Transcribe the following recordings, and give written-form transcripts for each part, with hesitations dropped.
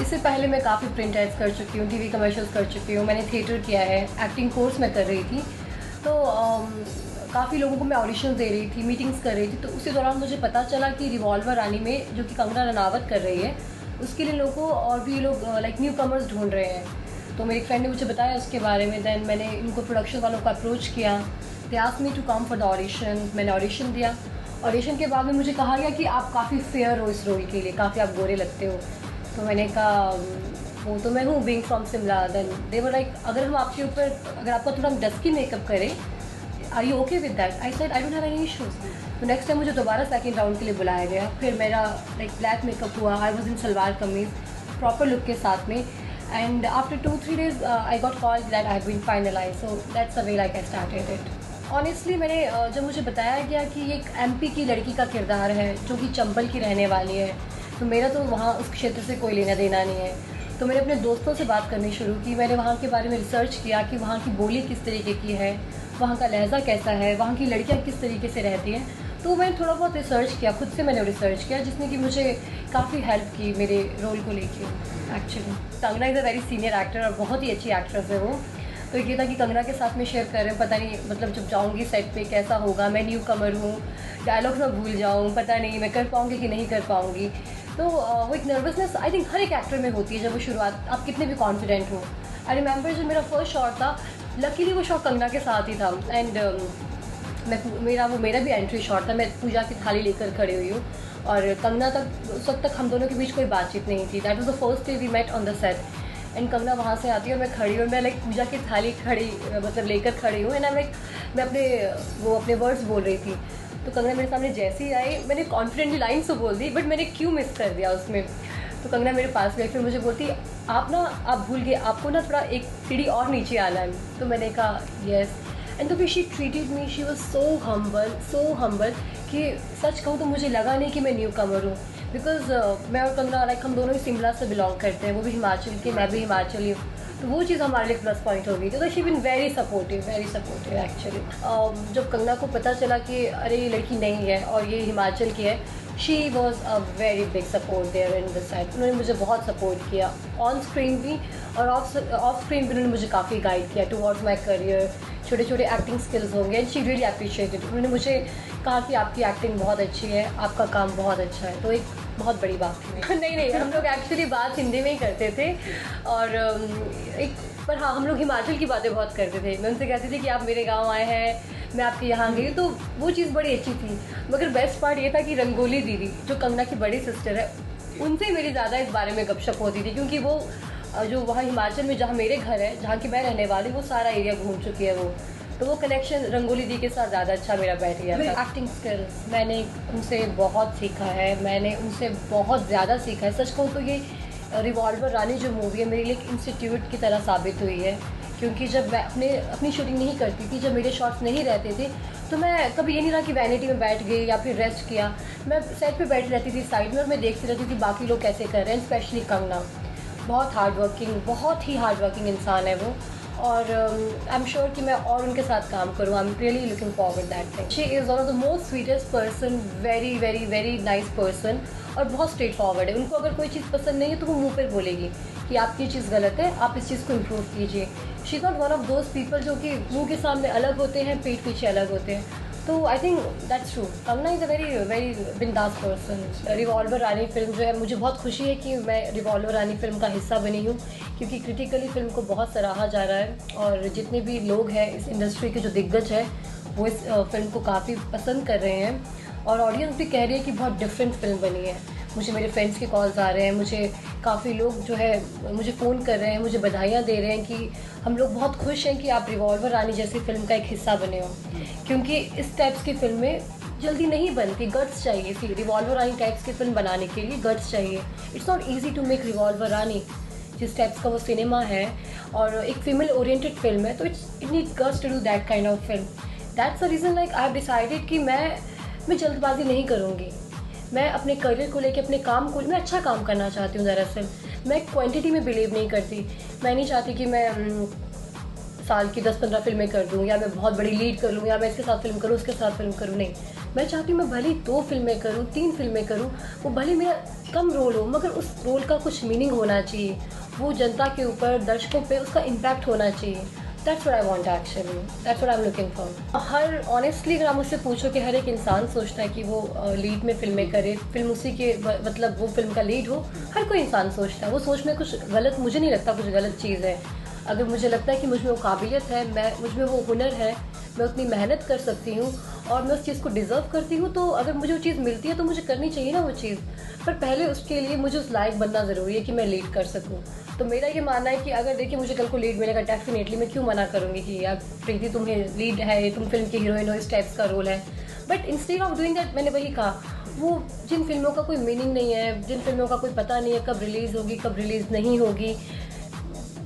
इससे पहले मैं काफ़ी प्रिंट एड्स कर चुकी हूँ, टीवी कमर्शियल्स कर चुकी हूँ, मैंने थिएटर किया है, एक्टिंग कोर्स मैं कर रही थी। तो काफ़ी लोगों को मैं ऑडिशंस दे रही थी, मीटिंग्स कर रही थी। तो उसी दौरान मुझे पता चला कि रिवॉल्वर रानी में जो कि कंगना रनावत कर रही है, उसके लिए लोगों को और भी लोग लाइक न्यू कमर्स ढूंढ रहे हैं। तो मेरी फ्रेंड ने मुझे बताया उसके बारे में। दैन मैंने इनको प्रोडक्शन वालों को अप्रोच किया। They asked me to come for the audition. मैंने ऑडिशन दिया। ऑडिशन के बाद में मुझे कहा गया कि आप काफ़ी फेयर हो इस रोल के लिए, काफ़ी आप गोरे लगते हो। तो मैंने कहा वो तो मैं हूँ, being from Shimla. Then they were like अगर हम आपके ऊपर, अगर आपका थोड़ा हम डस्की मेकअप करें, are you okay with that? I said I don't have any issues. तो नेक्स्ट टाइम मुझे दोबारा सेकंड राउंड के लिए बुलाया गया। फिर मेरा लाइक ब्लैक मेकअप हुआ। I was in salwar kameez proper look के साथ में। And after 2-3 days I got call that I have been finalize. So that's the way like I started it. Honestly मैंने जब मुझे बताया गया कि ये एक एमपी की लड़की का किरदार है जो कि चंबल की रहने वाली है, तो मेरा तो वहाँ उस क्षेत्र से कोई लेना देना नहीं है। तो मैंने अपने दोस्तों से बात करनी शुरू की। मैंने वहाँ के बारे में रिसर्च किया कि वहाँ की बोली किस तरीके की है, वहाँ का लहजा कैसा है, वहाँ की लड़कियाँ किस तरीके से रहती हैं। तो मैंने थोड़ा बहुत रिसर्च किया, खुद से मैंने रिसर्च किया, जिसने कि मुझे काफ़ी हेल्प की मेरे रोल को लेके। Actually Kangana is a very senior actor और बहुत ही अच्छी एक्ट्रेस है वो। तो ये था कि कंगना के साथ में शेयर कर रहे हैं, पता नहीं मतलब जब जाऊंगी सेट पे कैसा होगा। मैं न्यू कमर हूँ, डायलॉग्स मैं भूल जाऊँ, पता नहीं मैं कर पाऊँगी कि नहीं कर पाऊँगी। तो वो एक नर्वसनेस आई थिंक हर एक एक्टर में होती है जब वो शुरुआत, आप कितने भी कॉन्फिडेंट हो। आई रिमेंबर जब मेरा फर्स्ट शॉट था, लकीली वो शॉट कंगना के साथ ही था। एंड मेरा भी एंट्री शॉट था। मैं पूजा की थाली लेकर खड़ी हुई हूँ और कंगना तक उस वक्त तक हम दोनों के बीच कोई बातचीत नहीं थी। That was the first day we met on the set. And Kangana वहाँ से आती है और मैं खड़ी हूँ, मैं लाइक पूजा की थाली मतलब लेकर खड़ी हूँ। एंड मैं अपने वर्ड्स बोल रही थी। तो कंगना मेरे सामने जैसे ही आई, मैंने कॉन्फिडेंटली लाइन तो बोल दी, बट मैंने क्यों मिस कर दिया उसमें। तो कंगना मेरे पास गई, फिर मुझे बोलती आप भूल गए, आपको ना थोड़ा एक सीढ़ी और नीचे आना है। तो मैंने कहा yes. And the way she treated me, she was so humble कि सच कहूँ तो मुझे लगा नहीं कि मैं न्यू कमर हूँ। बिकॉज मैं और कंगना लाइक हम दोनों ही शिमला से बिलोंग करते हैं। वो भी हिमाचल के, मैं भी हिमाचली हूँ। तो वो चीज़ हमारे लिए प्लस पॉइंट हो गई थी। तो she been very supportive actually. जब कंगना को पता चला कि अरे ये लड़की नहीं है और ये हिमाचल की है, she was a very big support there in the set. उन्होंने मुझे बहुत सपोर्ट किया ऑन स्क्रीन भी और ऑफ स्क्रीन भी। उन्होंने मुझे काफ़ी गाइड किया टुवर्ड्स माई करियर, छोटे छोटे एक्टिंग स्किल्स होंगे। And she really appreciated. उन्होंने मुझे कहा कि आपकी एक्टिंग बहुत अच्छी है, आपका काम बहुत अच्छा है। तो एक बहुत बड़ी बात थी। नहीं हम लोग एक्चुअली बात हिंदी में ही करते थे। और पर हाँ, हम लोग हिमाचल की बातें बहुत करते थे। मैं उनसे कहती थी कि आप मेरे गांव आए हैं, मैं आपके यहाँ गई। तो वो चीज़ बड़ी अच्छी थी। मगर बेस्ट पार्ट ये था कि रंगोली दीदी जो कंगना की बड़ी सिस्टर है, उनसे मेरी ज़्यादा इस बारे में गपशप होती थी। क्योंकि वो जो वहाँ हिमाचल में जहाँ मेरे घर है, जहाँ की मैं रहने वाली, वो सारा एरिया घूम चुकी है वो। तो वो कनेक्शन रंगोली दी के साथ ज़्यादा अच्छा मेरा बैठ गया था। एक्टिंग स्किल्स मैंने उनसे बहुत सीखा है, मैंने उनसे बहुत ज़्यादा सीखा है। सच कहूँ तो ये रिवॉल्वर रानी जो मूवी है मेरे लिए एक इंस्टीट्यूट की तरह साबित हुई है। क्योंकि जब मैं अपनी शूटिंग नहीं करती थी, जब मेरे शॉट्स नहीं रहते थे, तो मैं कभी ये नहीं रहा कि वैनिटी में बैठ गई या फिर रेस्ट किया। मैं सेट पे बैठी रहती थी साइड में और मैं देखती रहती थी बाकी लोग कैसे कर रहे हैं। स्पेशली कंगना बहुत ही हार्ड वर्किंग इंसान है वो। और आई एम श्योर कि मैं और उनके साथ काम करूँ। I am really looking forward that thing. She is one of the most sweetest person, very very very nice person और बहुत स्ट्रेट फॉरवर्ड है। उनको अगर कोई चीज़ पसंद नहीं है तो वो मुंह पर बोलेगी कि आपकी चीज़ गलत है, आप इस चीज़ को इम्प्रूव कीजिए। She is not one of those people जो कि मुंह के सामने अलग होते हैं, पीठ पीछे अलग होते हैं। तो I think that's true. Kangana is a very बिंदास पर्सन। रिवॉल्वर रानी फिल्म जो है, मुझे बहुत खुशी है कि मैं रिवॉल्वर रानी फिल्म का हिस्सा बनी हूँ। क्योंकि क्रिटिकली फिल्म को बहुत सराहा जा रहा है और जितने भी लोग हैं इस इंडस्ट्री के जो दिग्गज हैं वो इस फिल्म को काफ़ी पसंद कर रहे हैं। और ऑडियंस भी कह रही है कि बहुत डिफरेंट फिल्म बनी है। मुझे मेरे फ्रेंड्स के कॉल्स आ रहे हैं, मुझे काफ़ी लोग जो है मुझे फ़ोन कर रहे हैं, मुझे बधाइयाँ दे रहे हैं कि हम लोग बहुत खुश हैं कि आप रिवॉल्वर रानी जैसी फिल्म का एक हिस्सा बने हो। क्योंकि इस टाइप्स की फिल्में जल्दी नहीं बनती, गट्स चाहिए थी। रिवॉल्वर रानी टाइप्स की फिल्म बनाने के लिए गट्स चाहिए। It's not easy to make Revolver Rani जिस टाइप्स का वो सिनेमा है और एक फीमेल ओरिएंटेड फिल्म है। तो it need guts to do that kind of film. That's the reason like I have decided कि मैं जल्दबाजी नहीं करूँगी। मैं अपने करियर को लेके, अपने काम को, मैं अच्छा काम करना चाहती हूँ। दरअसल मैं क्वांटिटी में बिलीव नहीं करती। मैं नहीं चाहती कि मैं साल की 10-15 फिल्में कर दूँ या मैं बहुत बड़ी लीड कर लूँ या मैं इसके साथ फिल्म करूँ उसके साथ फिल्म करूँ। नहीं, मैं चाहती हूँ मैं भले ही 2 फिल्में करूँ, 3 फिल्में करूँ, वो भले मेरा कम रोल हो, मगर उस रोल का कुछ मीनिंग होना चाहिए, वो जनता के ऊपर, दर्शकों पे उसका इम्पैक्ट होना चाहिए। That's what I want actually, that's what I am looking for. Her honestly अगर आप मुझसे पूछो कि हर एक इंसान सोचता है कि वो लीड में फिल्में करे, फिल्म उसी के मतलब वो फिल्म का लीड हो, हर कोई इंसान सोचता है। वो सोच में कुछ गलत मुझे नहीं लगता, कुछ गलत चीज़ है। अगर मुझे लगता है कि मुझ में वो काबिलियत है, मुझ में वो हुनर है, मैं उतनी मेहनत कर सकती हूँ और मैं उस चीज़ को डिज़र्व करती हूँ, तो अगर मुझे वो चीज़ मिलती है तो मुझे करनी चाहिए ना वो चीज़। पर पहले उसके लिए मुझे उस लायक बनना ज़रूरी है कि मैं लीड कर सकूँ। तो मेरा ये मानना है कि अगर देखिए मुझे कल को लीड मिलेगा, डेफिनेटली मैं क्यों मना करूँगी कि यार प्रीति तुम्हें लीड है, तुम फिल्म की हीरोइन हो, इस टाइप्स का रोल है। But instead of doing that, मैंने वही कहा, वो जिन फिल्मों का कोई मीनिंग नहीं है, जिन फिल्मों का कोई पता नहीं है कब रिलीज़ होगी, कब रिलीज़ नहीं होगी,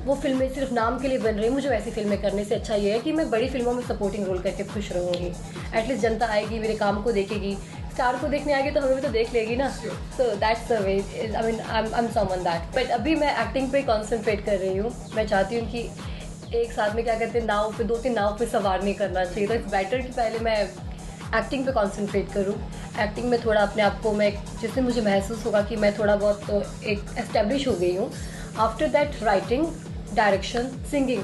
वो फिल्में सिर्फ नाम के लिए बन रही हैं, मुझे वैसी फिल्में करने से अच्छा ये है कि मैं बड़ी फिल्मों में सपोर्टिंग रोल करके खुश रहूँगी। एटलीस्ट जनता आएगी, मेरे काम को देखेगी, स्टार को देखने आएगी तो हमें भी तो देख लेगी ना। सो that's the way, I mean I am someone that. But अभी मैं एक्टिंग पे कॉन्सेंट्रेट कर रही हूँ। मैं चाहती हूँ कि एक साथ में क्या कहते हैं, नाव पे 2-3 नाव पे सवार नहीं करना चाहिए। तो इट्स बेटर कि पहले मैं एक्टिंग पे कॉन्सेंट्रेट करूँ। एक्टिंग में थोड़ा अपने आप को मैं, जिससे मुझे महसूस होगा कि मैं थोड़ा बहुत तो एक एस्टेब्लिश हो गई हूँ। After that writing, direction, singing.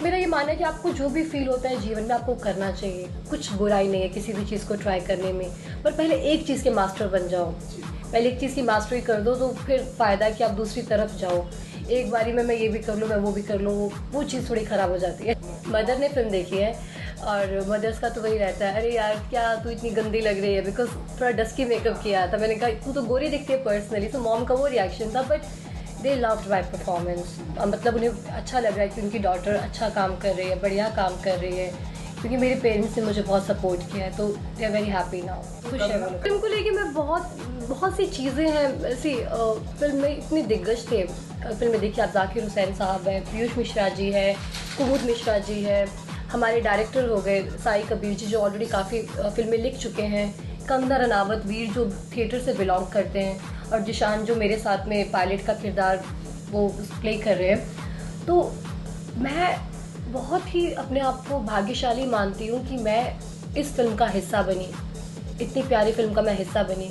मेरा ये मानना है कि आपको जो भी फील होता है जीवन में आपको करना चाहिए। कुछ बुराई नहीं है किसी भी चीज़ को ट्राई करने में, पर पहले एक चीज़ के मास्टर बन जाओ। पहले एक चीज़ की मास्टरी कर दो तो फिर फ़ायदा है कि आप दूसरी तरफ जाओ। एक बारी में मैं ये भी कर लूँ, मैं वो भी कर लूँ, वो चीज़ थोड़ी ख़राब हो जाती है। मदर ने फिल्म देखी है और मदर्स का तो वही रहता है, अरे यार क्या तू इतनी गंदी लग रही है, बिकॉज थोड़ा डस्की मेकअप किया था। मैंने कहा तू तो गोरी दिखती है पर्सनली, तो मॉम का वो रिएक्शन था। But they loved my performance, मतलब उन्हें अच्छा लग रहा है कि उनकी डॉटर अच्छा काम कर रही है, बढ़िया काम कर रही है, क्योंकि मेरे पेरेंट्स ने मुझे बहुत सपोर्ट किया है, तो they are very happy now. खुश है वो लोग। फिल्म को लेके मैं बहुत सी चीज़ें हैं ऐसी। फिल्म में इतने दिग्गज थे। फिल्म में देखिए आप, जाकिर हुसैन साहब हैं, पीयूष मिश्रा जी है, कुमुद मिश्रा जी है, हमारे डायरेक्टर हो गए साई कबीर जी जो ऑलरेडी काफ़ी फिल्में लिख चुके हैं, कंगना रनावत वीर जो थिएटर से बिलोंग करते हैं, और जिशान जो मेरे साथ में पायलट का किरदार वो प्ले कर रहे हैं। तो मैं बहुत ही अपने आप को भाग्यशाली मानती हूँ कि मैं इस फिल्म का हिस्सा बनी, इतनी प्यारी फिल्म का मैं हिस्सा बनी।